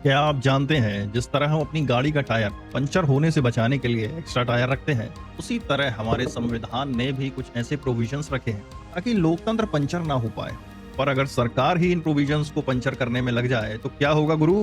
क्या आप जानते हैं जिस तरह हम अपनी गाड़ी का टायर पंचर होने से बचाने के लिए एक्स्ट्रा टायर रखते हैं, उसी तरह हमारे संविधान ने भी कुछ ऐसे प्रोविजंस रखे हैं ताकि लोकतंत्र पंचर ना हो पाए। पर अगर सरकार ही इन प्रोविजंस को पंचर करने में लग जाए तो क्या होगा गुरु?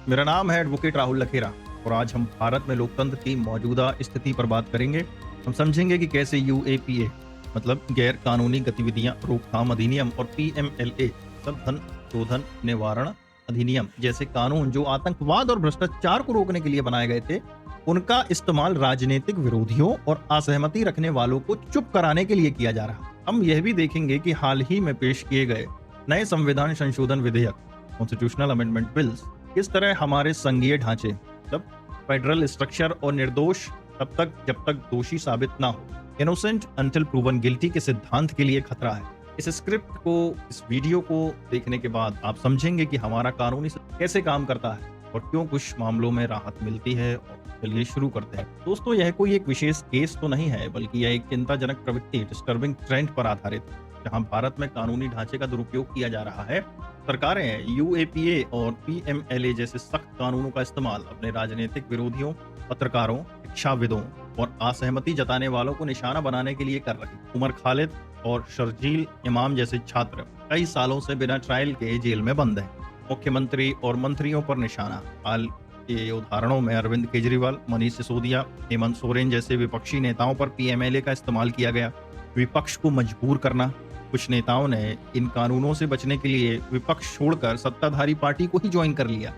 मेरा नाम है एडवोकेट राहुल लखेरा और आज हम भारत में लोकतंत्र की मौजूदा स्थिति पर बात करेंगे। हम समझेंगे कि कैसे यूएपीए मतलब गैर कानूनी गतिविधियां रोकथाम अधिनियम और पीएमएलए मतलब धन शोधन निवारण अधिनियम जैसे कानून जो आतंकवाद और भ्रष्टाचार को रोकने के लिए बनाए गए थे, उनका इस्तेमाल राजनीतिक विरोधियों और असहमति रखने वालों को चुप कराने के लिए किया जा रहा है। हम यह भी देखेंगे कि हाल ही में पेश किए गए नए संविधान संशोधन विधेयक कॉन्स्टिट्यूशनल अमेंडमेंट बिल्स किस तरह हमारे संघीय ढांचे मतलब फेडरल स्ट्रक्चर और निर्दोष तब तक जब तक दोषी साबित ना हो, इनोसेंट अंटिल प्रूवन गिल्टी के सिद्धांत के लिए खतरा है। इस स्क्रिप्ट को, इस वीडियो को देखने के बाद आप समझेंगे कि हमारा कानूनी सिस्टम कैसे काम करता है और क्यों कुछ मामलों में राहत मिलती है। और चलिए शुरू करते हैं। दोस्तों, यह कोई एक विशेष केस तो नहीं है, बल्कि यह एक चिंताजनक प्रवृत्ति डिस्टर्बिंग ट्रेंड पर आधारित है, जहां भारत में कानूनी ढांचे का दुरुपयोग किया जा रहा है। सरकारें यूएपीए और पीएमएलए जैसे सख्त कानूनों का इस्तेमाल अपने राजनीतिक विरोधियों, पत्रकारों, शिक्षाविदों और असहमति जताने वालों को निशाना बनाने के लिए कर रही। उमर खालिद और शर्जील इमाम जैसे छात्र कई सालों से बिना ट्रायल के जेल में बंद हैं। मुख्यमंत्री और मंत्रियों पर निशाना। हाल के उदाहरणों में अरविंद केजरीवाल, मनीष सिसोदिया, हेमंत सोरेन जैसे विपक्षी नेताओं पर पीएमएलए का इस्तेमाल किया गया। विपक्ष को मजबूर करना। कुछ नेताओं ने इन कानूनों से बचने के लिए विपक्ष छोड़कर सत्ताधारी पार्टी को ही ज्वाइन कर लिया।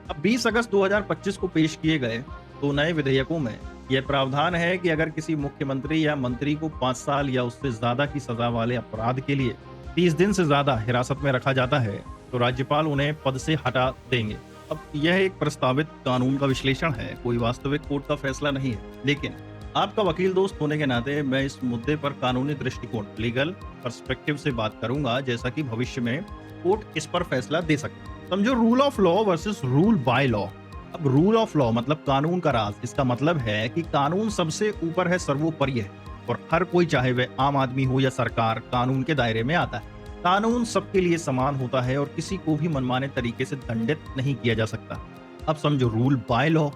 अब 20 अगस्त 2025 को पेश किए गए दो नए विधेयकों में यह प्रावधान है कि अगर किसी मुख्यमंत्री या मंत्री को 5 साल या उससे ज्यादा की सजा वाले अपराध के लिए 30 दिन से ज्यादा हिरासत में रखा जाता है तो राज्यपाल उन्हें पद से हटा देंगे। अब यह एक प्रस्तावित कानून का विश्लेषण है, कोई वास्तविक कोर्ट का फैसला नहीं है, लेकिन आपका वकील दोस्त होने के नाते मैं इस मुद्दे पर कानूनी दृष्टिकोण, लीगल पर्सपेक्टिव से बात करूंगा, जैसा कि भविष्य में कोर्ट इस पर फैसला दे सकता है। समझो rule of law versus rule by law. अब रूल ऑफ लॉ मतलब कानून का राज। इसका मतलब है कि कानून सबसे ऊपर है, सर्वोपरि है और हर कोई, चाहे वह आम आदमी हो या सरकार, कानून के दायरे में आता है। कानून सबके लिए समान होता है और किसी को भी मनमाने तरीके से दंडित नहीं किया जा सकता। अब समझो रूल बाय लॉ,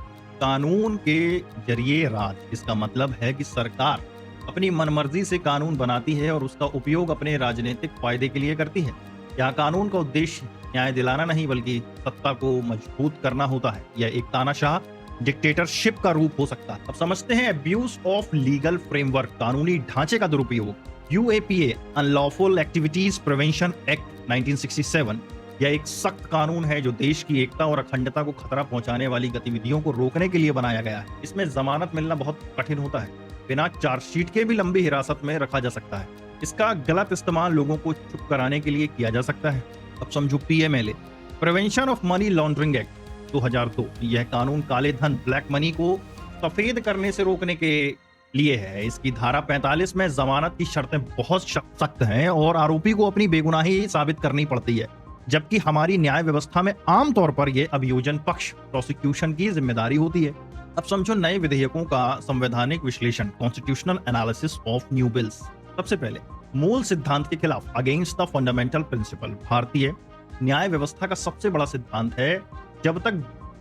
कानून के जरिए राज। इसका मतलब है कि सरकार अपनी मनमर्जी से कानून बनाती है और उसका उपयोग अपने राजनीतिक फायदे के लिए करती है। यहाँ कानून का उद्देश्य न्याय दिलाना नहीं, बल्कि सत्ता को मजबूत करना होता है। यह एक तानाशाह डिक्टेटरशिप का रूप हो सकता है। अब समझते हैं अब्यूज ऑफ लीगल फ्रेमवर्क, कानूनी ढांचे का दुरुपयोग। UAPA unlawful activities prevention act 1967 यह एक सख्त कानून है जो देश की एकता और अखंडता को खतरा पहुंचाने वाली गतिविधियों को रोकने के लिए बनाया गया है। इसमें जमानत मिलना बहुत कठिन होता है, बिना चार्जशीट के भी लंबी हिरासत में रखा जा सकता है। इसका गलत इस्तेमाल लोगों को चुप कराने के लिए किया जा सकता है। अब समझो PMLA, prevention of money laundering act 2002। यह कानून काले धन, ब्लैक मनी को सफेद करने से रोकने के लिए है। इसकी धारा 45 में जमानत की शर्तें बहुत सख्त हैं और आरोपी को अपनी बेगुनाही साबित करनी पड़ती है, जबकि हमारी न्याय व्यवस्था में आमतौर पर यह अभियोजन पक्ष, प्रोसिक्यूशन की जिम्मेदारी होती है। अब समझो नए विधेयकों का संवैधानिक विश्लेषण, constitutional analysis of new bills. सबसे पहले मूल सिद्धांत के खिलाफ, अगेंस्ट द फंडामेंटल प्रिंसिपल। भारतीय न्याय व्यवस्था का सबसे बड़ा सिद्धांत है जब तक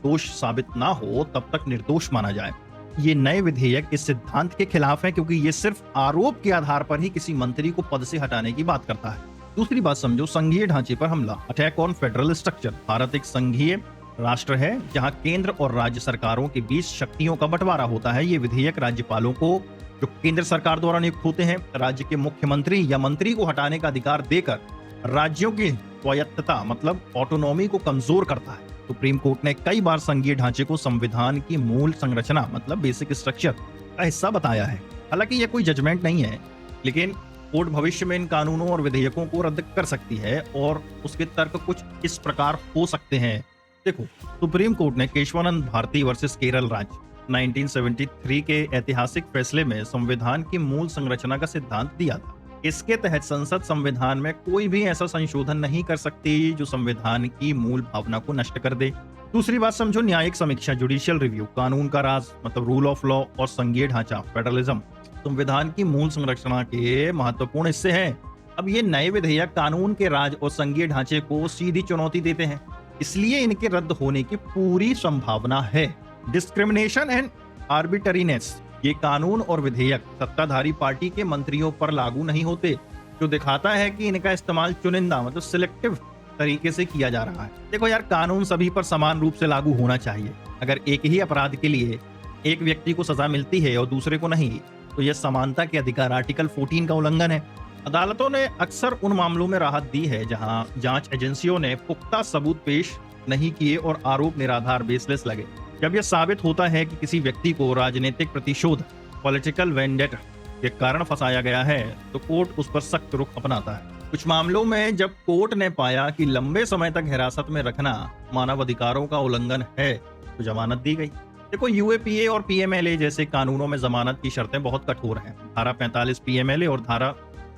दोष साबित ना हो तब तक निर्दोष माना जाए। ये नए विधेयक इस सिद्धांत के खिलाफ है क्योंकि ये सिर्फ आरोप के आधार पर ही किसी मंत्री को पद से हटाने की बात करता है। दूसरी बात समझो संघीय ढांचे पर हमला, attack on federal structure. Bharat एक संघीय राष्ट्र है जहां केंद्र और राज्य सरकारों के बीच शक्तियों का बंटवारा होता है। ये विधेयक राज्यपालों को, जो केंद्र सरकार द्वारा नियुक्त होते हैं, राज्य के मुख्यमंत्री या मंत्री को हटाने का अधिकार देकर राज्यों की स्वायत्तता मतलब ऑटोनॉमी को कमजोर करता है। सुप्रीम कोर्ट ने कई बार संघीय ढांचे को संविधान की मूल संरचना मतलब बेसिक स्ट्रक्चर का हिस्सा बताया है। हालांकि यह कोई जजमेंट नहीं है, लेकिन कोर्ट भविष्य में इन कानूनों और विधेयकों को रद्द कर सकती है और उसके तर्क कुछ इस प्रकार हो सकते हैं। देखो, सुप्रीम कोर्ट ने केशवानंद भारती वर्सेस केरल राज्य 1973 के ऐतिहासिक फैसले में संविधान की मूल संरचना का सिद्धांत दिया था। इसके तहत संसद संविधान में कोई भी ऐसा संशोधन नहीं कर सकती जो संविधान की मूल भावना को नष्ट कर दे। दूसरी बात समझो न्यायिक समीक्षा, जुडिशियल रिव्यू। कानून का राज मतलब रूल ऑफ लॉ और संघीय ढांचा, फेडरलिज्म, संविधान की मूल संरचना के महत्वपूर्ण हिस्से हैं। अब ये नए विधेयक कानून के राज और संघीय ढांचे को सीधी चुनौती देते हैं। इसलिए इनके रद्द होने की पूरी संभावना है। डिस्क्रिमिनेशन एंड आर्बिटरीनेस, ये कानून और विधेयक सत्ताधारी पार्टी के मंत्रियों पर लागू नहीं होते, जो दिखाता है कि इनका इस्तेमाल चुनिंदा मतलब सिलेक्टिव तरीके से किया जा रहा है। देखो यार, कानून सभी पर समान रूप से लागू होना चाहिए। अगर एक ही अपराध के लिए एक व्यक्ति को सजा मिलती है और दूसरे को नहीं, तो यह समानता के अधिकार आर्टिकल 14 का उल्लंघन है। अदालतों ने अक्सर उन मामलों में राहत दी है जहां जांच एजेंसियों ने पुख्ता सबूत पेश नहीं किए और आरोप निराधार बेसलेस लगे। जब यह साबित होता है कि किसी व्यक्ति को राजनीतिक प्रतिशोध पॉलिटिकल वेंडेटा के कारण फंसाया गया है, तो कोर्ट उस पर सख्त रुख अपनाता है। कुछ मामलों में जब कोर्ट ने पाया कि लंबे समय तक हिरासत में रखना मानवाधिकारों का उल्लंघन है, तो जमानत दी गई। देखो, यूएपीए और पीएमएलए जैसे कानूनों में जमानत की शर्तें बहुत कठोर हैं। धारा 45 पीएमएलए और धारा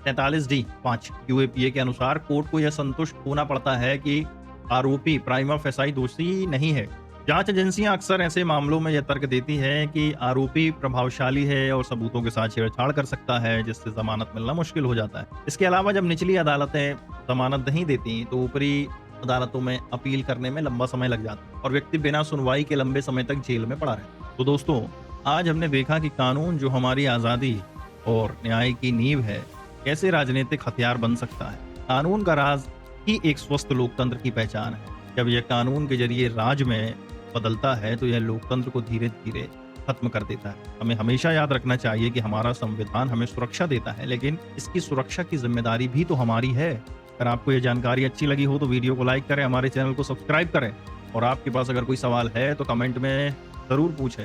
43D(5) यूएपीए के अनुसार कोर्ट को यह संतुष्ट होना पड़ता है कि आरोपी प्राइमा फेसाई दोषी नहीं है। जांच एजेंसियां अक्सर ऐसे मामलों में यह तर्क देती है कि आरोपी प्रभावशाली है और सबूतों के साथ छेड़छाड़ कर सकता है, जिससे जमानत मिलना मुश्किल हो जाता है। इसके अलावा जब निचली अदालतें जमानत नहीं देती, तो ऊपरी अदालतों में अपील करने में लंबा समय लग जाता है और व्यक्ति बिना सुनवाई के लंबे समय तक जेल में पड़ा रहता है। तो दोस्तों, आज हमने देखा कि कानून जो हमारी आजादी और न्याय की नींव है, कैसे राजनीतिक हथियार बन सकता है। कानून का राज ही एक स्वस्थ लोकतंत्र की पहचान है। जब यह कानून के जरिए राज में बदलता है, तो यह लोकतंत्र को धीरे धीरे खत्म कर देता है। हमें हमेशा याद रखना चाहिए कि हमारा संविधान हमें सुरक्षा देता है, लेकिन इसकी सुरक्षा की जिम्मेदारी भी तो हमारी है। अगर आपको यह जानकारी अच्छी लगी हो तो वीडियो को लाइक करें, हमारे चैनल को सब्सक्राइब करें और आपके पास अगर कोई सवाल है तो कमेंट में जरूर पूछें।